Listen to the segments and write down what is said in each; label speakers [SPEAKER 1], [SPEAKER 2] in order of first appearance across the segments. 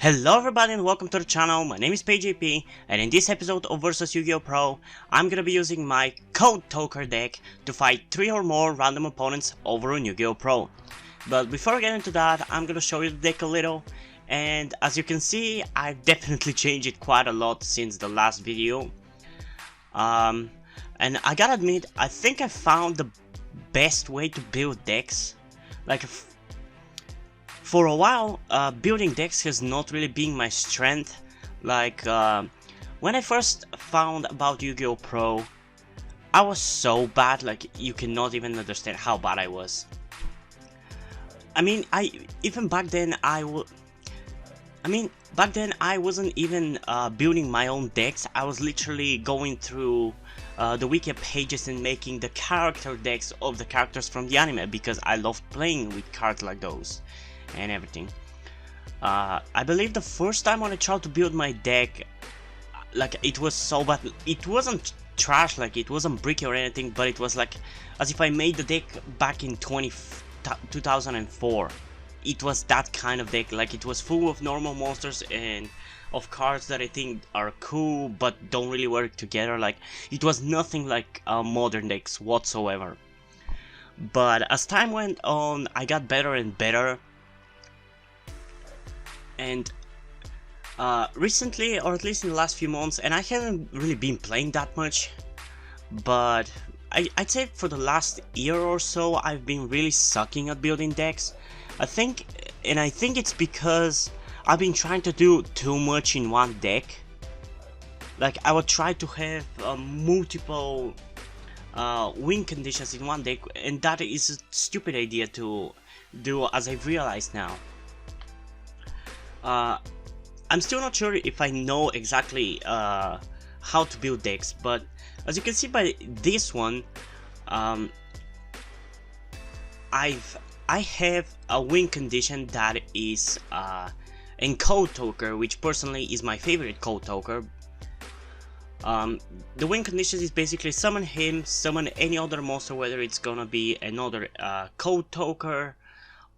[SPEAKER 1] Hello everybody and welcome to the channel. My name is PJP, and in this episode of Versus Yu-Gi-Oh! Pro, I'm gonna be using my Code Toker deck to fight 3 or more random opponents over on Yu-Gi-Oh! Pro. But before I get into that, I'm gonna show you the deck a little, and as you can see, I've definitely changed it quite a lot since the last video. And I gotta admit, I think I found the best way to build decks. For a while, building decks has not really been my strength. When I first found about Yu-Gi-Oh! Pro, I was so bad, like, you cannot even understand how bad I was. I mean, even back then, back then I wasn't even building my own decks. I was literally going through the wiki pages and making the character decks of the characters from the anime because I loved playing with cards like those and everything. I believe the first time when I tried to build my deck, like, it was so bad. It wasn't trash, like it wasn't bricky or anything, but it was like as if I made the deck back in 2004. It was that kind of deck, like it was full of normal monsters and of cards that I think are cool but don't really work together. Like, it was nothing like modern decks whatsoever. But as time went on, I got better and better. And recently, or at least in the last few months, and I haven't really been playing that much, but I'd say for the last year or so I've been really sucking at building decks. I think it's because I've been trying to do too much in one deck. Like, I would try to have multiple win conditions in one deck, and that is a stupid idea to do, as I've realized now. I'm still not sure if I know exactly how to build decks, but as you can see by this one, I have a win condition that is in Code Toker, which personally is my favorite Code Toker. The win condition is basically summon him, summon any other monster, whether it's gonna be another Code Toker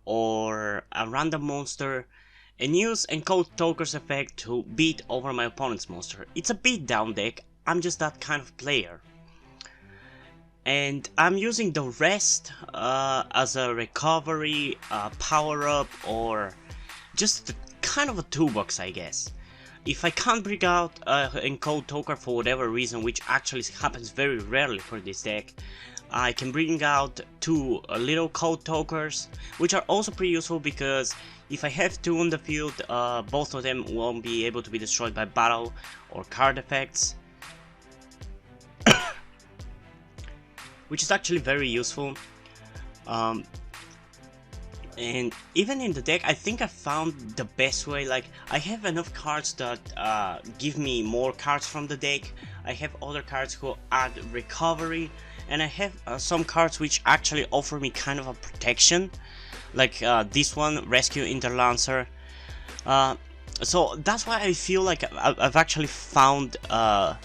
[SPEAKER 1] or a random monster, and use Encode Toker's effect to beat over my opponent's monster. It's a beatdown deck, I'm just that kind of player. And I'm using the rest as a recovery, power-up, or just kind of a toolbox, I guess. If I can't bring out Encode Toker for whatever reason, which actually happens very rarely for this deck, I can bring out two little Code Tokers, which are also pretty useful because if I have two on the field, both of them won't be able to be destroyed by battle or card effects, which is actually very useful. And even in the deck, I think I found the best way. Like, I have enough cards that give me more cards from the deck. I have other cards who add recovery, and I have some cards which actually offer me kind of a protection, like this one, Rescue Interlancer. So that's why I feel like I've actually found the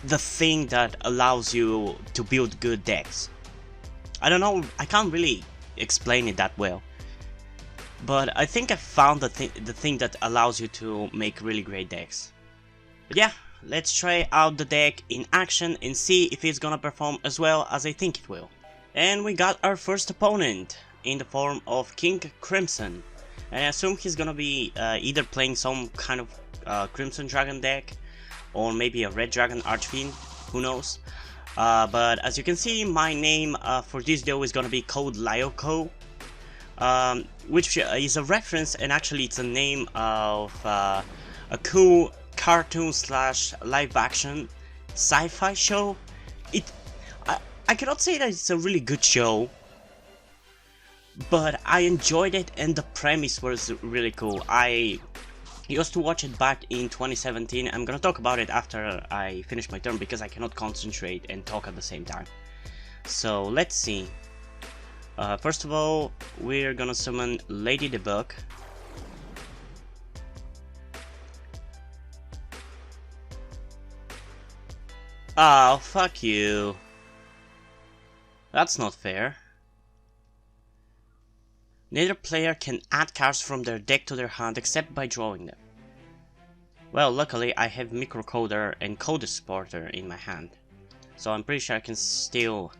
[SPEAKER 1] thing that allows you to build good decks. I don't know, I can't really explain it that well, but I think I found the thing that allows you to make really great decks. But yeah, let's try out the deck in action and see if it's gonna perform as well as I think it will. And we got our first opponent in the form of King Crimson, and I assume he's gonna be either playing some kind of Crimson Dragon deck or maybe a Red Dragon Archfiend, who knows. But as you can see, my name for this video is gonna be Code Lyoko, which is a reference, and actually it's a name of a cool cartoon slash live action sci-fi show. I cannot say that it's a really good show, but I enjoyed it and the premise was really cool. I used to watch it back in 2017. I'm gonna talk about it after I finish my turn because I cannot concentrate and talk at the same time. So let's see. First of all, we're gonna summon Lady the Bug. Oh, fuck you. That's not fair. Neither player can add cards from their deck to their hand except by drawing them. Well, luckily I have Microcoder and Code Exporter in my hand, so I'm pretty sure I can still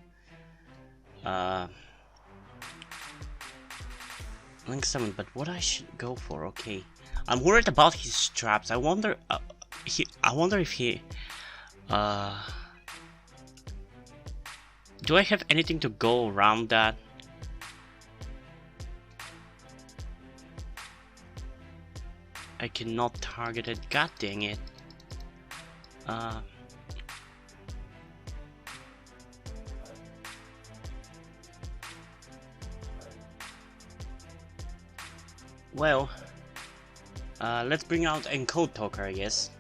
[SPEAKER 1] Link Summon, but what I should go for, okay. I'm worried about his traps. I wonder if he do I have anything to go around that? I cannot target it, god dang it. Well, let's bring out Encode Talker, I guess.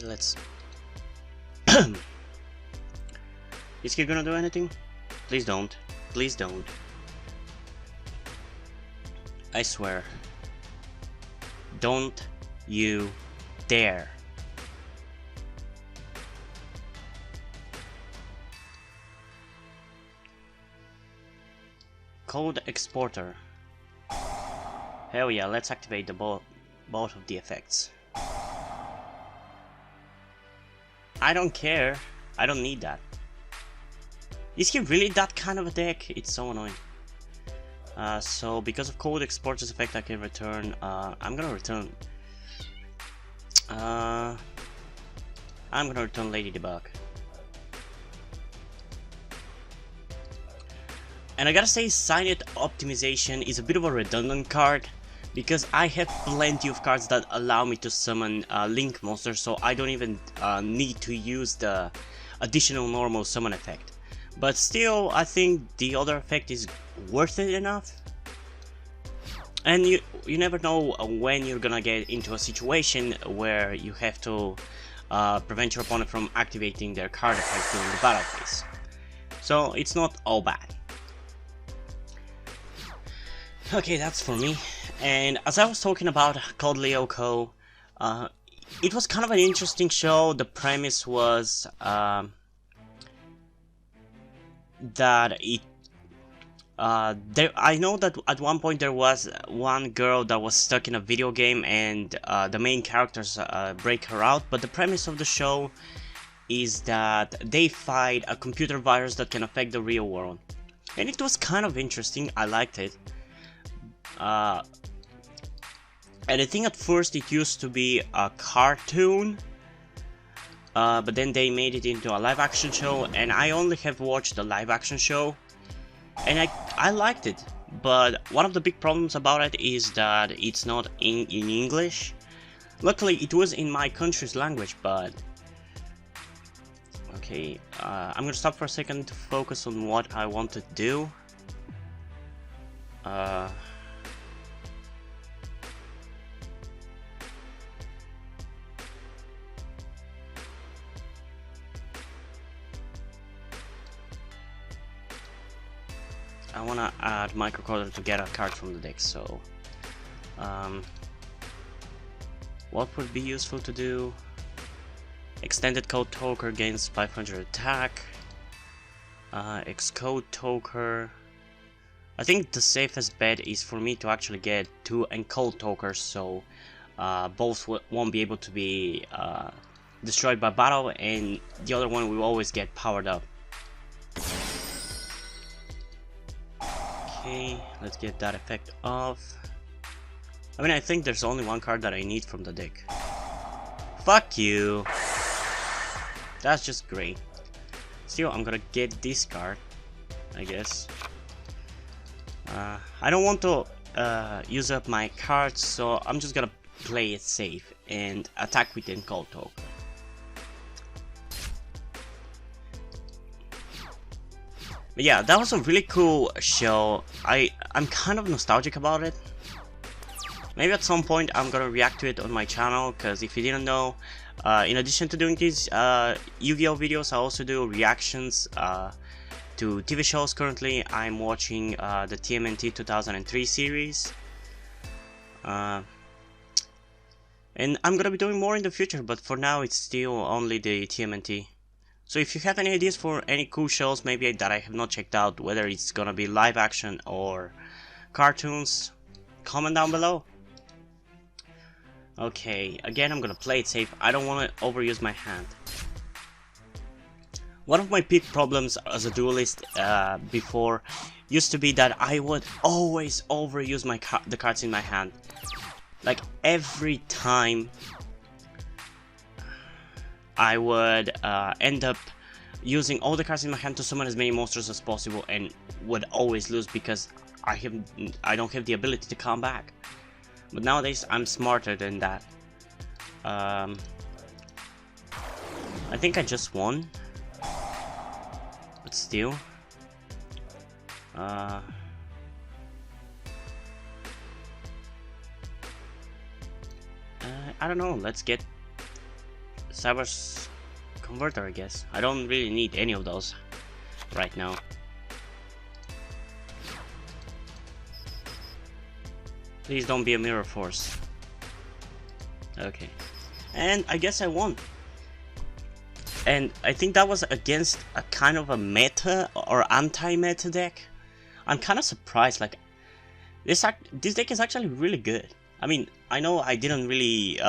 [SPEAKER 1] Let's... Is he gonna do anything? Please don't. Please don't. I swear. Don't you dare. Code Exporter. Hell yeah, let's activate the both of the effects. I don't care. I don't need that. Is he really that kind of a deck? It's so annoying. So because of Code Exporter's effect, I can return. I'm gonna return Lady Debug. And I gotta say, Signet Optimization is a bit of a redundant card, because I have plenty of cards that allow me to summon Link monsters, so I don't even need to use the additional normal summon effect. But still, I think the other effect is worth it enough. And you never know when you're gonna get into a situation where you have to prevent your opponent from activating their card effect during the battle phase. So it's not all bad. Okay, that's for me. And as I was talking about Code Lyoko, it was kind of an interesting show. The premise was that it I know that at one point there was one girl that was stuck in a video game, and the main characters break her out, but the premise of the show is that they fight a computer virus that can affect the real world. And it was kind of interesting. I liked it. And I think at first it used to be a cartoon, but then they made it into a live action show, and I only have watched the live action show, and I liked it. But one of the big problems about it is that it's not in English. Luckily it was in my country's language, but... Okay, I'm gonna stop for a second to focus on what I want to do. I wanna add Microcoder to get a card from the deck, so what would be useful to do? Extended Code Talker gains 500 attack. Xcode Talker. I think the safest bet is for me to actually get 2 Encode Talkers, so both won't be able to be destroyed by battle, and the other one will always get powered up. Okay, let's get that effect off. I mean, I think there's only one card that I need from the deck. Fuck you! That's just great. Still, I'm gonna get this card, I guess. I don't want to use up my cards, so I'm just gonna play it safe and attack with Encode Talker. But yeah, that was a really cool show. I'm kind of nostalgic about it. Maybe at some point I'm gonna react to it on my channel, because if you didn't know, in addition to doing these Yu-Gi-Oh videos, I also do reactions to TV shows. Currently I'm watching the TMNT 2003 series. And And I'm gonna be doing more in the future, but for now it's still only the TMNT. So if you have any ideas for any cool shows maybe that I have not checked out, whether it's gonna be live action or cartoons, comment down below. Okay, again I'm gonna play it safe. I don't wanna overuse my hand. One of my big problems as a duelist before used to be that I would always overuse the cards in my hand. Like every time I would end up using all the cards in my hand to summon as many monsters as possible and would always lose because I don't have the ability to come back. But nowadays I'm smarter than that. I think I just won. But still. I don't know, let's get Cyber's Converter, I guess. I don't really need any of those right now. Please don't be a mirror force. Okay. And I guess I won. And I think that was against a kind of a meta or anti-meta deck. I'm kind of surprised, like this deck is actually really good. I mean, I know I didn't really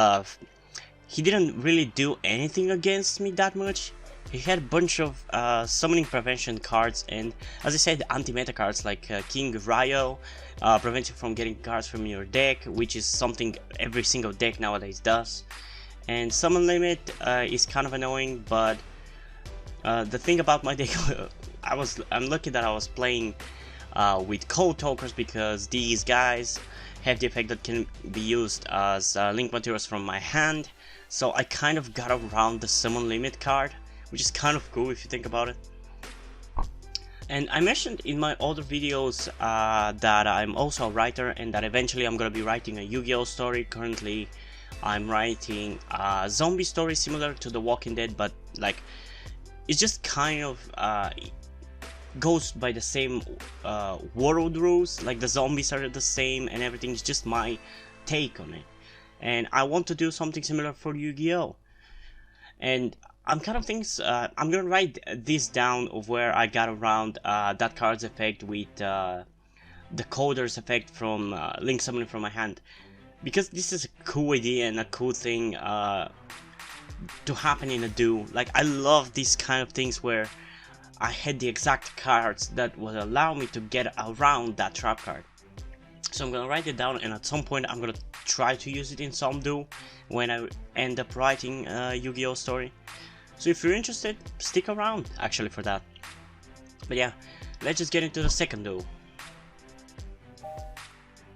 [SPEAKER 1] he didn't really do anything against me that much. He had a bunch of summoning prevention cards and, as I said, anti-meta cards like King Ryo, prevent you from getting cards from your deck, which is something every single deck nowadays does. And summon limit is kind of annoying, but the thing about my deck, I'm lucky that I was playing with code talkers, because these guys have the effect that can be used as link materials from my hand. So I kind of got around the summon limit card, which is kind of cool if you think about it. And I mentioned in my other videos that I'm also a writer and that eventually I'm gonna be writing a Yu-Gi-Oh story. Currently I'm writing a zombie story similar to The Walking Dead, but like it's just kind of goes by the same world rules, like the zombies are the same and everything. Is just my take on it, and I want to do something similar for Yu-Gi-Oh. And I'm kind of thinking I'm gonna write this down of where I got around that card's effect with the coder's effect from link summoning from my hand, because this is a cool idea and a cool thing to happen in a duel. Like I love these kind of things where I had the exact cards that would allow me to get around that trap card. So I'm gonna write it down, and at some point I'm gonna try to use it in some duel when I end up writing a Yu-Gi-Oh story. So if you're interested, stick around actually for that. But yeah, let's just get into the second duel.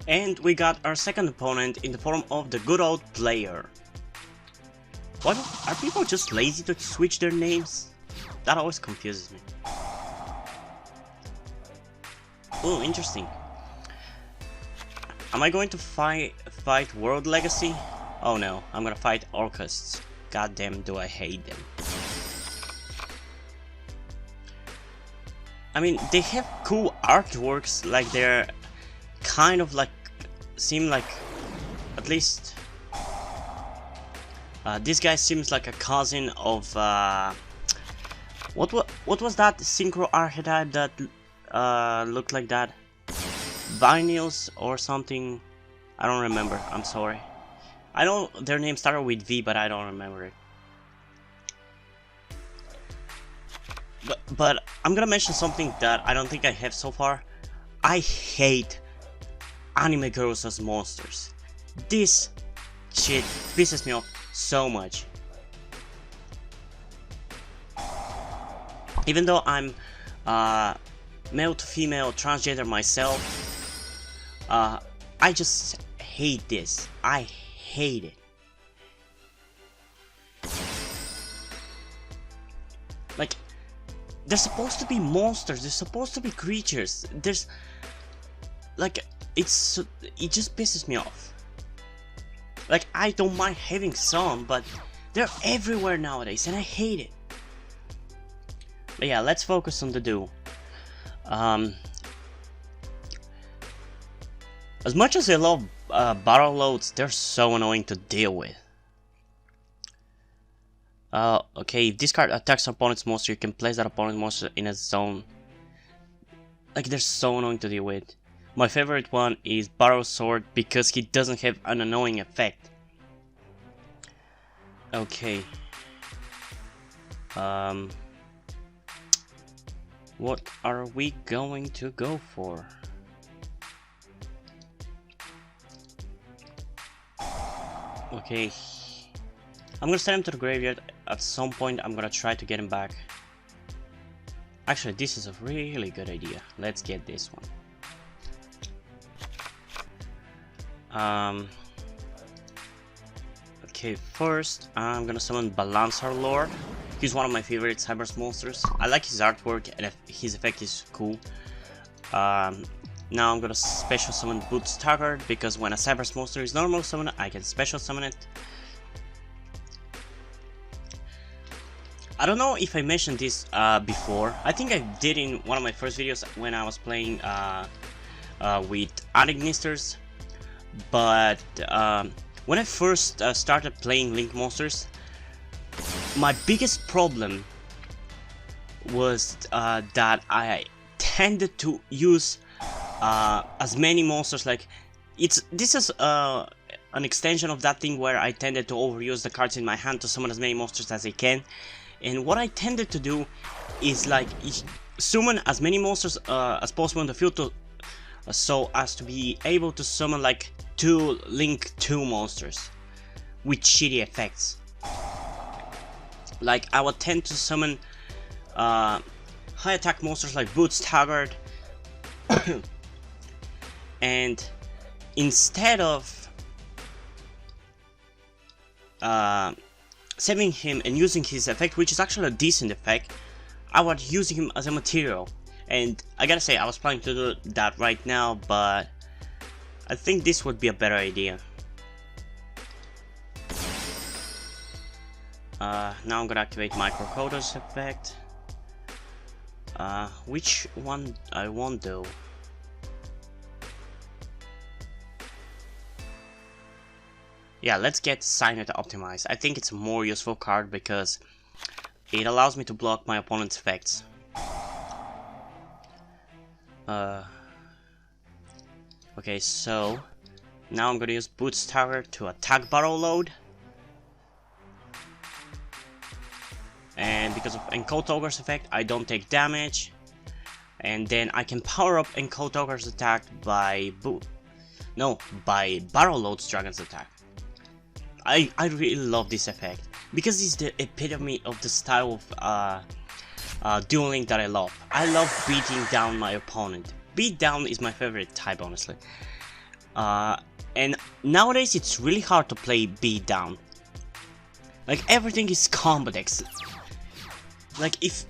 [SPEAKER 1] And we got our second opponent in the form of the good old player. What, are people just lazy to switch their names? That always confuses me. Oh, interesting. Am I going to fight World Legacy? Oh no, I'm gonna fight Orcusts. God damn, do I hate them. I mean, they have cool artworks, like they're kind of like, seem like, at least this guy seems like a cousin of what was that synchro archetype that looked like that? Vinyls or something? I don't remember, I'm sorry. I know their name started with V, but I don't remember it. But I'm gonna mention something that I don't think I have so far. I hate anime girls as monsters. This shit pisses me off so much. Even though I'm male to female transgender myself, I just hate this. I hate it. Like, they're supposed to be monsters, they're supposed to be creatures. There's like, it just pisses me off. Like, I don't mind having some, but they're everywhere nowadays and I hate it. But yeah, let's focus on the duel. As much as I love battle loads, they're so annoying to deal with. Okay, if this card attacks opponent's monster, you can place that opponent's monster in a zone. Like, they're so annoying to deal with. My favorite one is Barrow Sword because he doesn't have an annoying effect. Okay. What are we going to go for? Okay. I'm gonna send him to the graveyard. At some point, I'm gonna try to get him back. Actually, this is a really good idea. Let's get this one. Okay, first I'm gonna summon Balancer Lord. He's one of my favorite Cyber's monsters. I like his artwork and his effect is cool. Now I'm gonna special summon Boots Taggart because when a Cyber's monster is normal summon, I can special summon it. I don't know if I mentioned this before. I think I did in one of my first videos when I was playing with Adignisters. But when I first started playing Link monsters, my biggest problem was that I tended to use as many monsters. Like, this is an extension of that thing where I tended to overuse the cards in my hand to summon as many monsters as I can. And what I tended to do is like summon as many monsters as possible in the field to, so as to be able to summon like 2 Link 2 monsters with shitty effects. Like, I would tend to summon high attack monsters like Boots Taggart and instead of saving him and using his effect, which is actually a decent effect, I was using him as a material. And I gotta say, I was planning to do that right now, but I think this would be a better idea. Now I'm gonna activate Microcoder's effect. Which one I want though? Yeah, let's get Signet Optimized. I think it's a more useful card because it allows me to block my opponent's effects. Okay, so now I'm gonna use Boots Tower to attack Barrow Load. And because of Encode Ogre's effect, I don't take damage. And then I can power up Encode Ogre's attack by Barrow Load's Dragon's attack. I really love this effect because it's the epitome of the style of dueling that I love. I love beating down my opponent. Beat down is my favorite type, honestly. And nowadays it's really hard to play beat down. Like, everything is combo decks. Like, if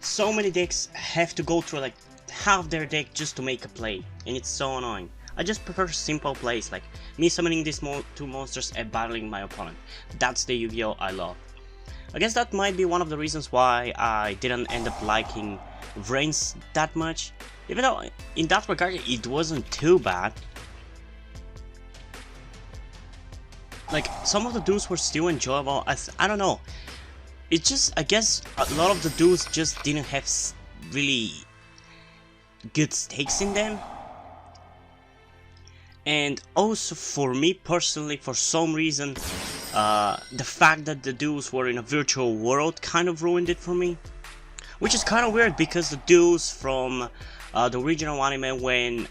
[SPEAKER 1] so many decks have to go through like half their deck just to make a play, and it's so annoying. I just prefer simple plays, like me summoning these 2 monsters and battling my opponent. That's the Yu-Gi-Oh! I love. I guess that might be one of the reasons why I didn't end up liking Vrains that much. Even though, in that regard, it wasn't too bad. Like, some of the duels were still enjoyable. I don't know. It's just, I guess, a lot of the duels just didn't have really good stakes in them. And also, for me personally, for some reason, the fact that the duels were in a virtual world kind of ruined it for me. Which is kind of weird because the duels from the original anime, when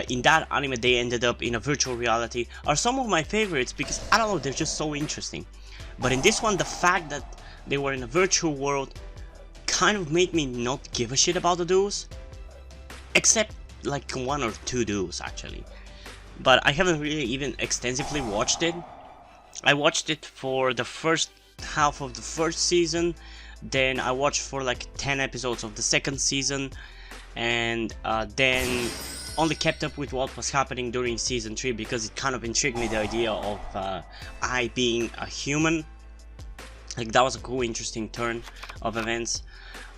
[SPEAKER 1] in that anime they ended up in a virtual reality, are some of my favorites because, I don't know, they're just so interesting. But in this one, the fact that they were in a virtual world kind of made me not give a shit about the duels. Except like 1 or 2 duels actually, but I haven't really even extensively watched it. I watched it for the first half of the first season, then I watched for like 10 episodes of the second season, and then only kept up with what was happening during season 3 because it kind of intrigued me, the idea of I being a human. Like, that was a cool, interesting turn of events,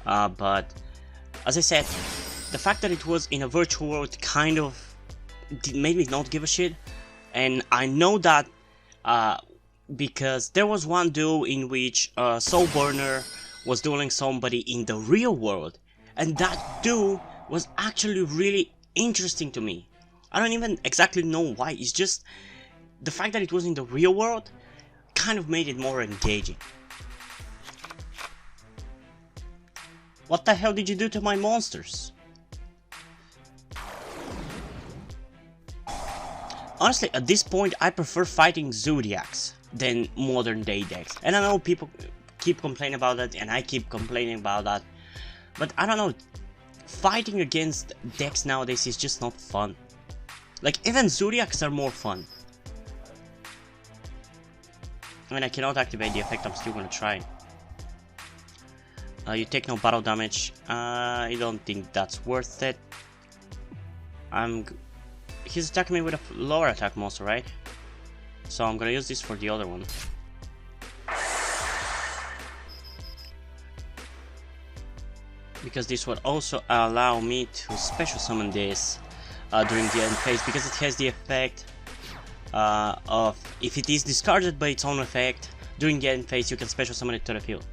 [SPEAKER 1] but as I said, the fact that it was in a virtual world kind of made me not give a shit. And I know that because there was one duel in which Soul Burner was dueling somebody in the real world, and that duel was actually really interesting to me. I don't even exactly know why, it's just the fact that it was in the real world kind of made it more engaging. What the hell did you do to my monsters? Honestly, at this point, I prefer fighting Zodiacs than modern day decks. And I know people keep complaining about that, and I keep complaining about that. But I don't know, fighting against decks nowadays is just not fun. Like, even Zodiacs are more fun. I mean, I cannot activate the effect, I'm still gonna try. You take no battle damage. I don't think that's worth it. He's attacking me with a lower attack monster, right? So I'm gonna use this for the other one. Because this would also allow me to special summon this during the end phase, because it has the effect of, if it is discarded by its own effect, during the end phase you can special summon it to the field.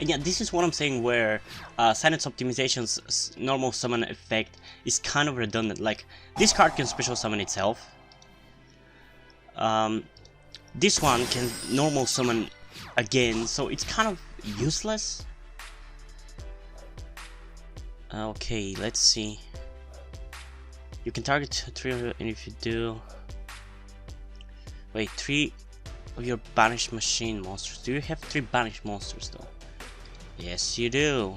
[SPEAKER 1] And yeah, this is what I'm saying, where Silence Optimization's normal summon effect is kind of redundant. Like, this card can special summon itself. This one can normal summon again, so it's kind of useless. Okay, let's see. You can target 3 of, and if you do... Wait, 3 of your banished machine monsters. Do you have 3 banished monsters though? Yes, you do.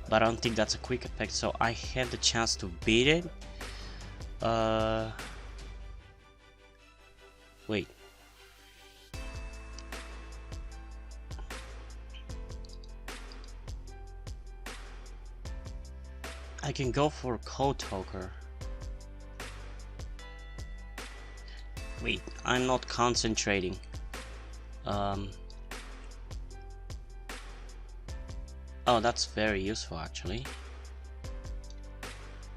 [SPEAKER 1] But I don't think that's a quick effect, so I have the chance to beat it. Wait. I can go for Code Talker. Wait, I'm not concentrating. Oh, that's very useful actually.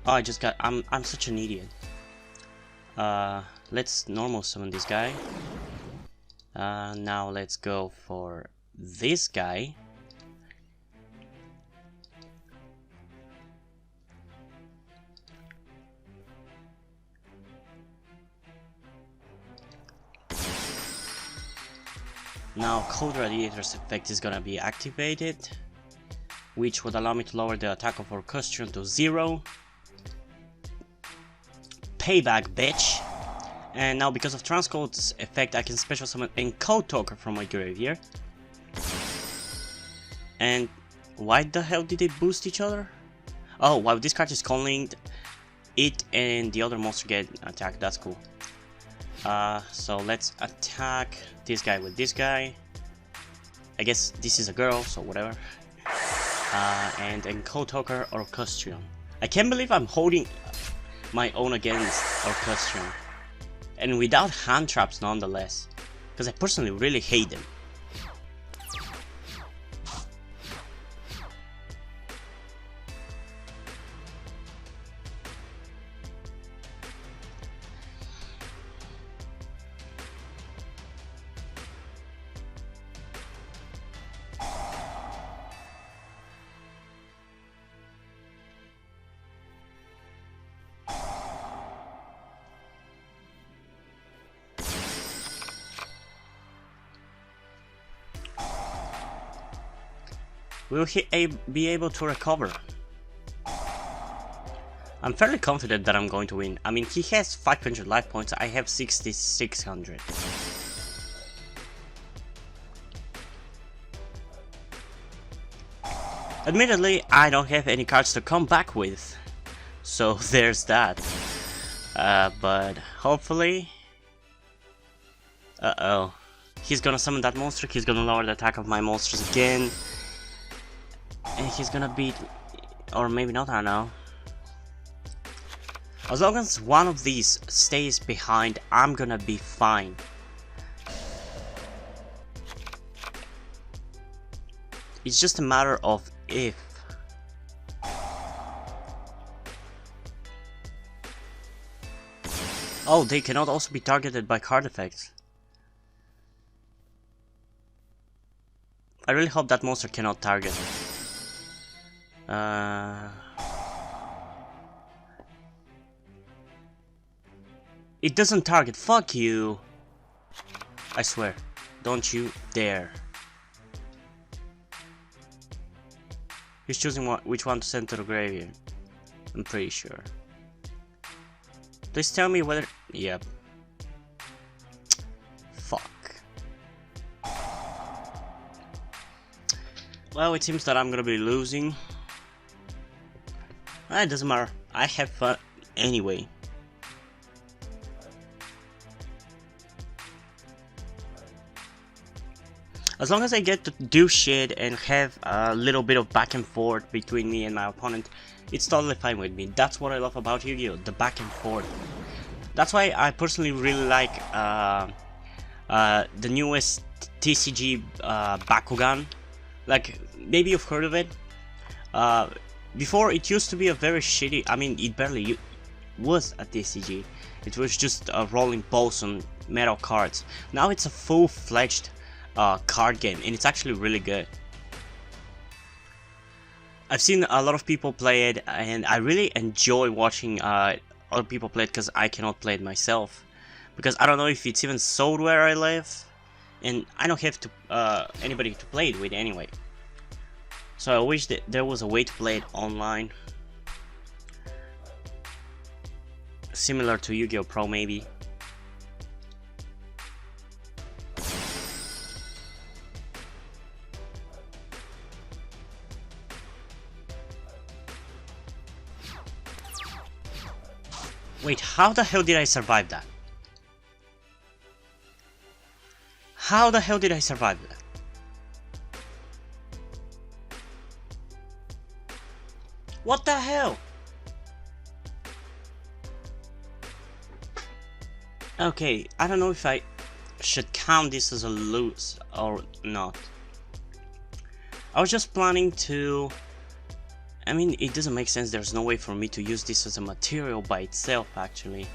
[SPEAKER 1] Oh, I just got... I'm such an idiot. Let's normal summon this guy. Now let's go for this guy. Now Cold Radiator's effect is gonna be activated, which would allow me to lower the attack of Orchestron to 0. Payback, bitch! And now because of Transcode's effect, I can special summon Encode Talker from my graveyard. And why the hell did they boost each other? Oh, wow, this card is calling it and the other monster get attacked, that's cool. So let's attack this guy with this guy. I guess this is a girl, so whatever. And Encode Talker Orchestron. I can't believe I'm holding my own against Orchestron. And without hand traps nonetheless. Because I personally really hate them. Will he be able to recover? I'm fairly confident that I'm going to win. I mean, he has 500 life points, I have 6,600. Admittedly, I don't have any cards to come back with, so there's that. But hopefully... Uh-oh. He's gonna summon that monster, he's gonna lower the attack of my monsters again. And he's gonna beat... or maybe not, I don't know. As long as one of these stays behind, I'm gonna be fine. It's just a matter of if. Oh, they cannot also be targeted by card effects. I really hope that monster cannot target. It doesn't target. Fuck you. I swear. Don't you dare. He's choosing which one to send to the graveyard. I'm pretty sure. Please tell me whether... Yep. Fuck. Well, it seems that I'm gonna be losing. It doesn't matter. I have fun anyway. As long as I get to do shit and have a little bit of back and forth between me and my opponent, it's totally fine with me. That's what I love about Yu-Gi-Oh! The back and forth. That's why I personally really like the newest TCG Bakugan. Like, maybe you've heard of it. Before, it used to be a very shitty... I mean, it barely was a TCG. It was just rolling balls on metal cards. Now it's a full-fledged card game, and it's actually really good. I've seen a lot of people play it, and I really enjoy watching other people play it because I cannot play it myself. Because I don't know if it's even sold where I live, and I don't have to anybody to play it with anyway. So I wish that there was a way to play it online, similar to Yu-Gi-Oh! Pro maybe. Wait, how the hell did I survive that? How the hell did I survive that? What the hell? Okay, I don't know if I should count this as a lose or not. I was just planning to... I mean, it doesn't make sense. There's no way for me to use this as a material by itself, actually.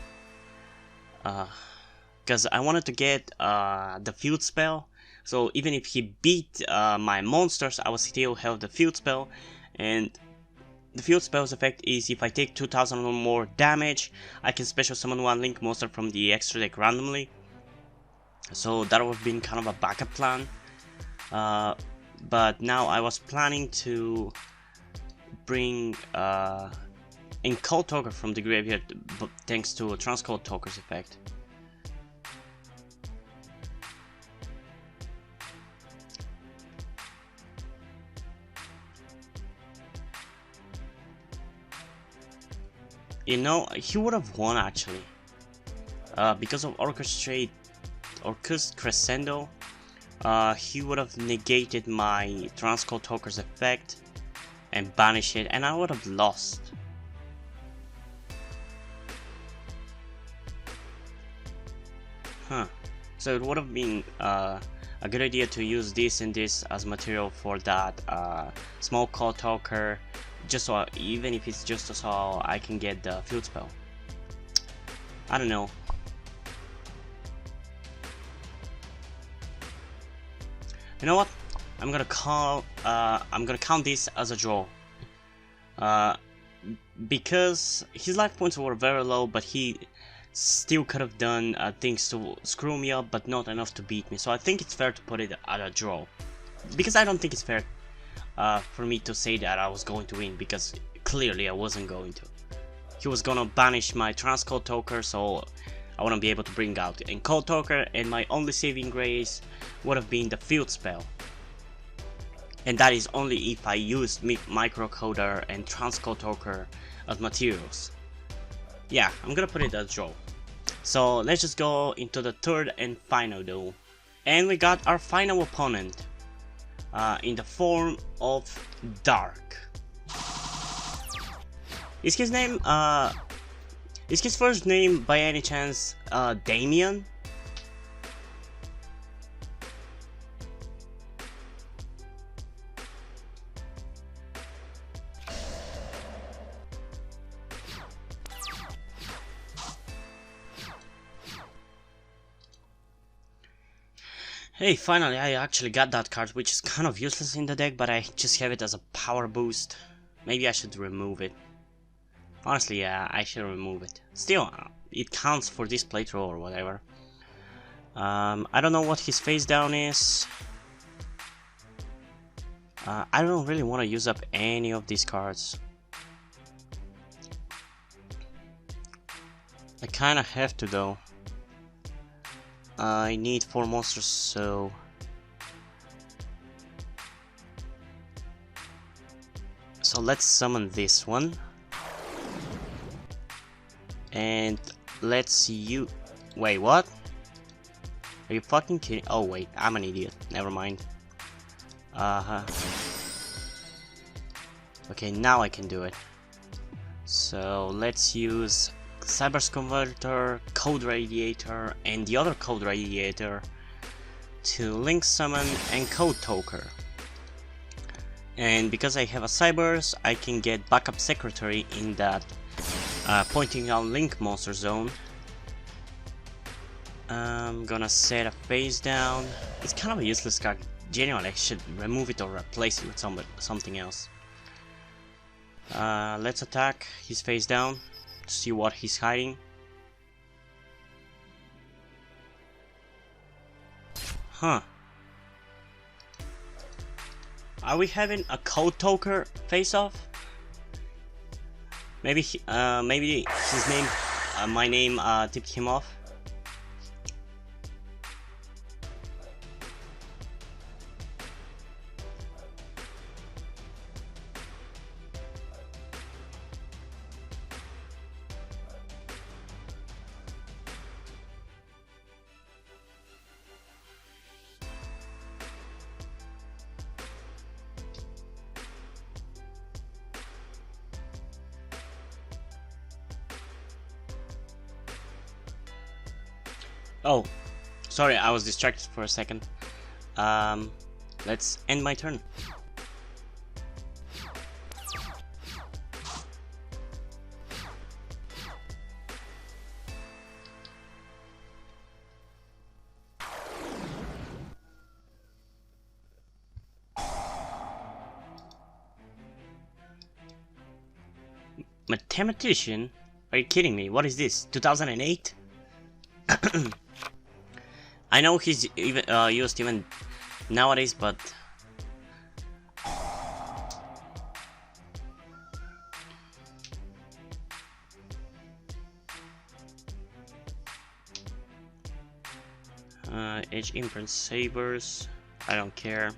[SPEAKER 1] Because I wanted to get the field spell. So even if he beat my monsters, I would still have the field spell. And the field spell's effect is if I take 2000 or more damage, I can special summon one link monster from the extra deck randomly. So that would have been kind of a backup plan. But now I was planning to bring Encode Talker from the graveyard thanks to a Transcode Talker's effect. You know, he would have won actually. Because of Orchus Crescendo, he would have negated my Transcode Talker's effect and banished it, and I would have lost. Huh. So it would have been a good idea to use this and this as material for that small call talker, just so even if it's just so I can get the field spell. I don't know. You know what? I'm gonna count this as a draw. Because his life points were very low, but he still could have done things to screw me up, but not enough to beat me. So I think it's fair to put it at a draw. Because I don't think it's fair for me to say that I was going to win, because clearly I wasn't going to. He was gonna banish my Transcode Talker, so I wouldn't be able to bring out Encode Talker, and my only saving grace would have been the field spell. And that is only if I used Microcoder and Transcode Talker as materials. Yeah, I'm gonna put it as draw. So let's just go into the third and final duel. And we got our final opponent in the form of Dark. Is his name, is his first name by any chance Damien? Hey, finally I actually got that card, which is kind of useless in the deck, but I just have it as a power boost. Maybe I should remove it. Honestly, yeah, I should remove it. Still, it counts for this playthrough or whatever. I don't know what his face down is. I don't really want to use up any of these cards. I kinda have to though. I need 4 monsters, so... So let's summon this one. And let's you... Wait, what? Are you fucking kidding? Oh wait, I'm an idiot. Never mind. Okay, now I can do it. So let's use Cyber's Converter, Code Radiator, and the other Code Radiator to Link Summon and Code Toker. And because I have a Cybers, I can get Backup Secretary in that pointing out Link monster zone. I'm gonna set a face down. It's kind of a useless card. Genuinely, I should remove it or replace it with something else. Let's attack his face down to see what he's hiding. Huh. Are we having a Code Toker face-off? Maybe maybe his name, my name tipped him off. Oh, sorry, I was distracted for a second. Let's end my turn. Mathematician? Are you kidding me? What is this? 2008? I know he's even used even nowadays, but Edge Imprint Sabers. I don't care.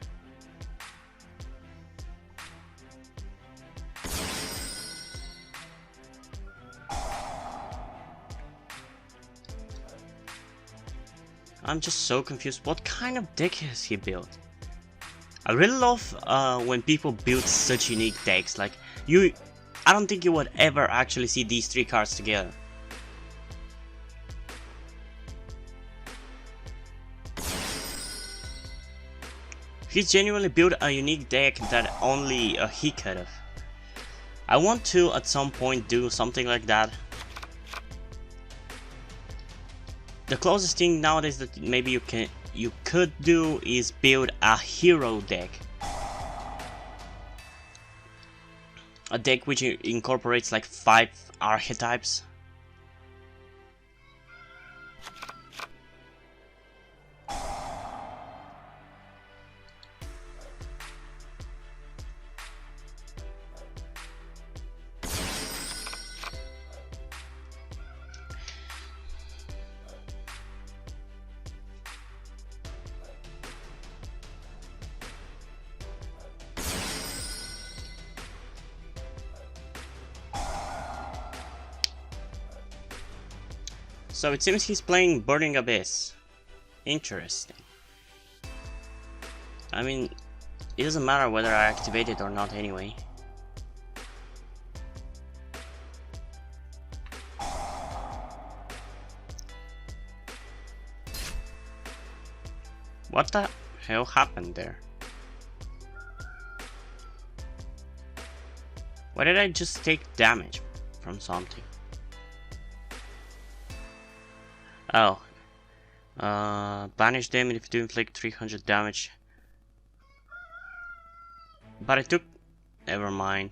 [SPEAKER 1] I'm just so confused. What kind of deck has he built? I really love when people build such unique decks. Like I don't think you would ever actually see these 3 cards together. He's genuinely built a unique deck that only he could have. I want to at some point do something like that. The closest thing nowadays that maybe you could do is build a hero deck. A deck which incorporates like 5 archetypes. So it seems he's playing Burning Abyss. Interesting. I mean, it doesn't matter whether I activate it or not anyway. What the hell happened there? Why did I just take damage from something? Oh, Banish them if you inflict 300 damage. But I took... Never mind.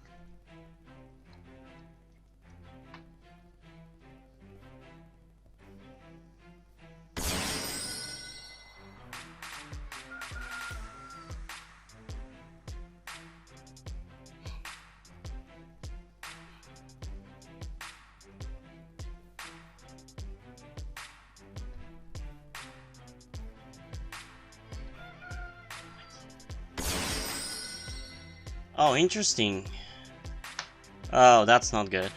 [SPEAKER 1] Oh, interesting. Oh, that's not good.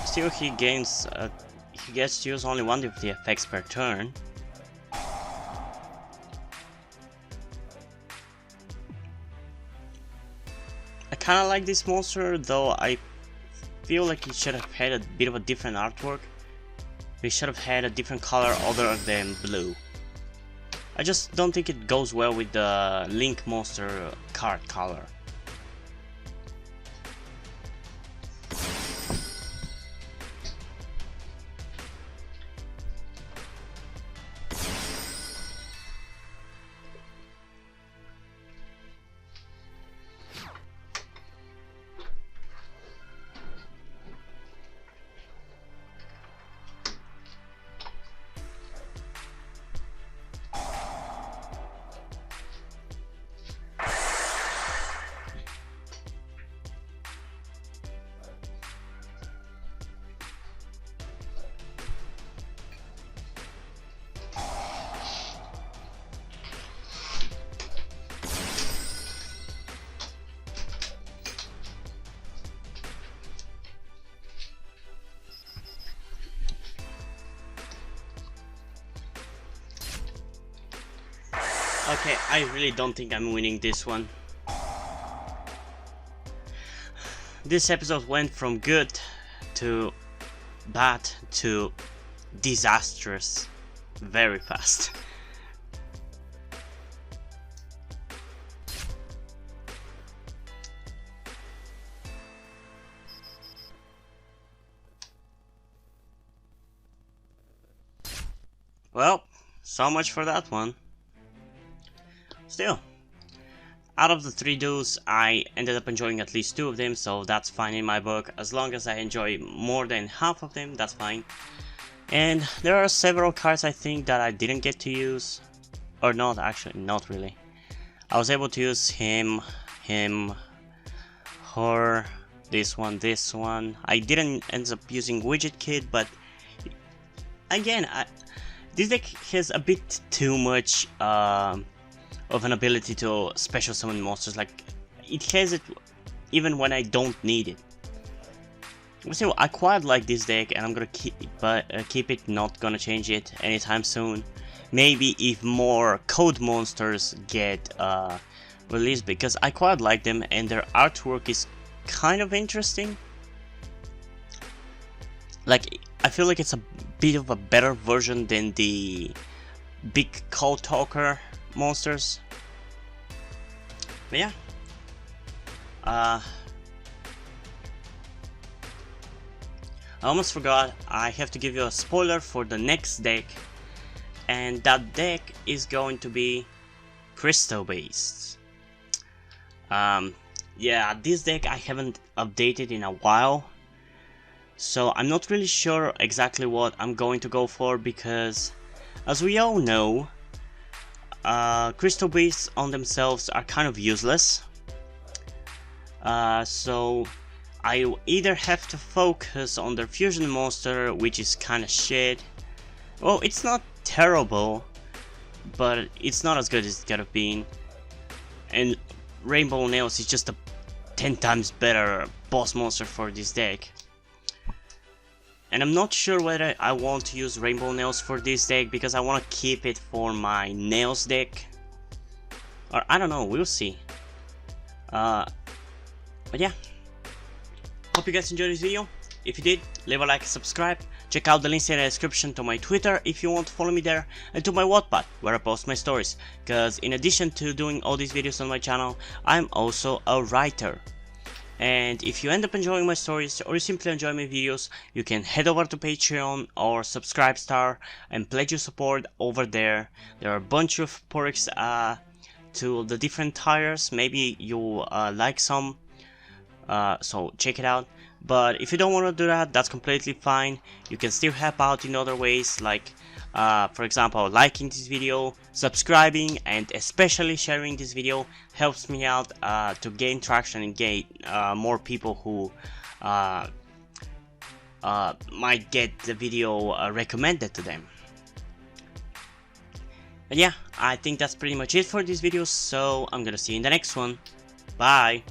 [SPEAKER 1] Still, he gets to use only one of the effects per turn. I kinda like this monster, though I feel like he should have had a bit of a different artwork. He should have had a different color other than blue. I just don't think it goes well with the Link monster card color. Okay, I really don't think I'm winning this one. This episode went from good to bad to disastrous very fast. Well, so much for that one. Still, out of the 3 duels, I ended up enjoying at least 2 of them, so that's fine in my book. As long as I enjoy more than half of them, that's fine. And there are several cards I think that I didn't get to use. Or not, actually, not really. I was able to use him, her, this one. I didn't end up using Widget Kid, but again, this deck has a bit too much of an ability to special summon monsters. Like, it has it even when I don't need it. So I quite like this deck, and I'm gonna keep it, not gonna change it anytime soon. Maybe if more code monsters get released, because I quite like them and their artwork is kind of interesting. Like, I feel like it's a bit of a better version than the big code talker monsters. But yeah, I almost forgot, I have to give you a spoiler for the next deck, and that deck is going to be crystal based. Yeah, this deck I haven't updated in a while, so I'm not really sure exactly what I'm going to go for, because as we all know, crystal beasts on themselves are kind of useless. So I either have to focus on their fusion monster, which is kinda shit. Well, it's not terrible, but it's not as good as it could have been. And Rainbow Nails is just a 10 times better boss monster for this deck. And I'm not sure whether I want to use Rainbow Nails for this deck, because I want to keep it for my Nails deck. Or I don't know, we'll see. But yeah. Hope you guys enjoyed this video. If you did, leave a like and subscribe. Check out the links in the description to my Twitter if you want to follow me there, and to my Wattpad where I post my stories. Because in addition to doing all these videos on my channel, I'm also a writer. And if you end up enjoying my stories or you simply enjoy my videos, you can head over to Patreon or Subscribestar and pledge your support over there. There are a bunch of perks to the different tires. Maybe you like some, so check it out. But if you don't want to do that, that's completely fine. You can still help out in other ways, like for example, liking this video, subscribing, and especially sharing this video helps me out to gain traction and gain more people who might get the video recommended to them. And yeah, I think that's pretty much it for this video, so I'm gonna see you in the next one. Bye!